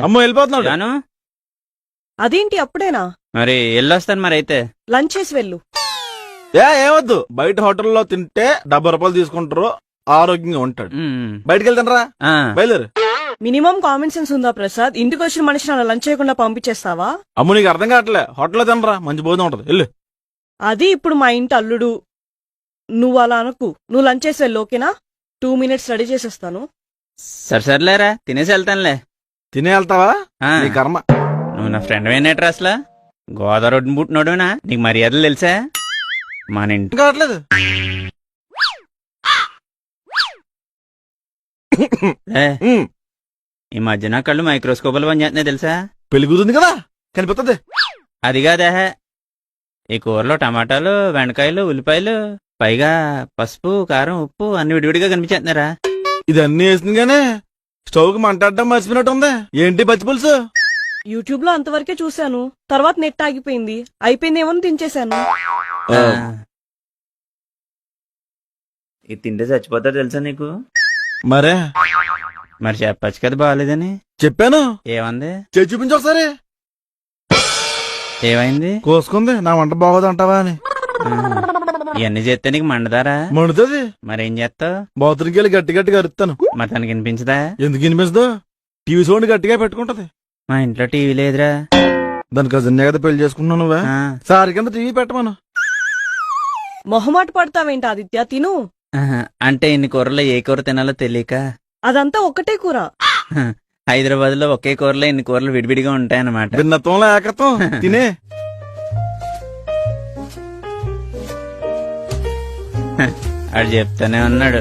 అమ్మో వెళ్ళిపోతున్నాడు. జాను అదేంటి అప్పుడేనా? మరి వెళ్ళొస్తాను మరి అయితే. లంచ్ చేసి వెళ్ళు. ఏమొద్దు, బయట హోటల్లో తింటే 70 రూపాయలు తీసుకుంటారు, ఆరోగ్యంగా ఉంటాడు. బయటకు వెళ్తానరా, బయలుదేరు. మినిమం కామన్ సెన్స్ ఉందా ప్రసాద్? ఇంటికి వచ్చిన మనిషిని అలా లంచ్ చేయకుండా పంపించేస్తావా? అమ్ము నీకు అర్థం కావట్లే, హోటల్లో తినరా, మంచి భోజనం ఉంటది, వెళ్ళు. అది ఇప్పుడు మా ఇంటి అల్లుడు, నువ్వు అలా అనకు. నువ్వు లంచ్ చేసి వెళ్ళు, ఓకేనా? 2 minutes రెడీ చేసేస్తాను. సరేలేరా, తినేసి వెళ్తానులే. తినే వెళ్తావా? నీ కర్మ. నువ్వు నా ఫ్రెండ్ అయినట్రా అసలు. గోదావరి ఒడ్డున పుట్టినోడునా? నీకు మర్యాదలు తెలుసా? మన ఇంటి కావట్లేదు. ఈ మధ్య నా కళ్ళు మైక్రోస్కోప్ లో పనిచేస్తున్నాయి తెలుసా? పెళ్లి కుదురుంది కదా, కనిపిస్తుంది. అది కాదా, ఈ కూరలో టమాటాలు, బెండకాయలు, ఉల్లిపాయలు, పైగా పసుపు, కారం, ఉప్పు అన్ని విడివిడిగా కనిపించేస్తున్నారా? ఇదన్నీ వేసింది గానే స్టవ్ కి మంటాడడం మర్చిపోయినట్టు ఉంది. ఏంటి పచ్చి పులుసు? యూట్యూబ్ లో అంతవరకే చూశాను, తర్వాత నెట్ ఆగిపోయింది. అయిపోయిందేమో దించేశాను. ఇది తింటే చచ్చిపోతా తెలుసా నీకు? మరే మరి చెప్పచ్చు కదా బాగాలేదని. చెప్పాను. ఏమంది? చూపించు ఒకసారి. ఏమైంది? కోసుకుంది. నా వంట బాగోదు అంటావా అని. ఇవన్నీ చేస్తే నీకు మండదారా? మండుతుంది. మరేం చేస్తావు? బాత్రూమ్కి వెళ్ళి గట్టి గట్టిగా అరుస్తాను. మరి తనకి వినిపించదా? ఎందుకు వినిపించదు? టీవీ సౌండ్ గట్టిగా పెట్టుకుంటది. మా ఇంట్లో టీవీ లేదురా. దాని కజిన్ కదా పెళ్లి చేసుకున్నావు నువ్వే. సారి కింద టీవీ పెట్టమను. మొహమాట పడతావేంటి ఆదిత్య? తిను. అంటే ఇన్ని కూరలో ఏ కూర తినాలో తెలియక. అదంతా ఒక్కటే కూర. హైదరాబాద్ లో ఒకే కూరలో ఇన్ని కూరలు విడివిడిగా ఉంటాయన్నమాట. భిన్నత్వంలో ఏకత్వం. తినే. ఆడు చెప్తానే ఉన్నాడు.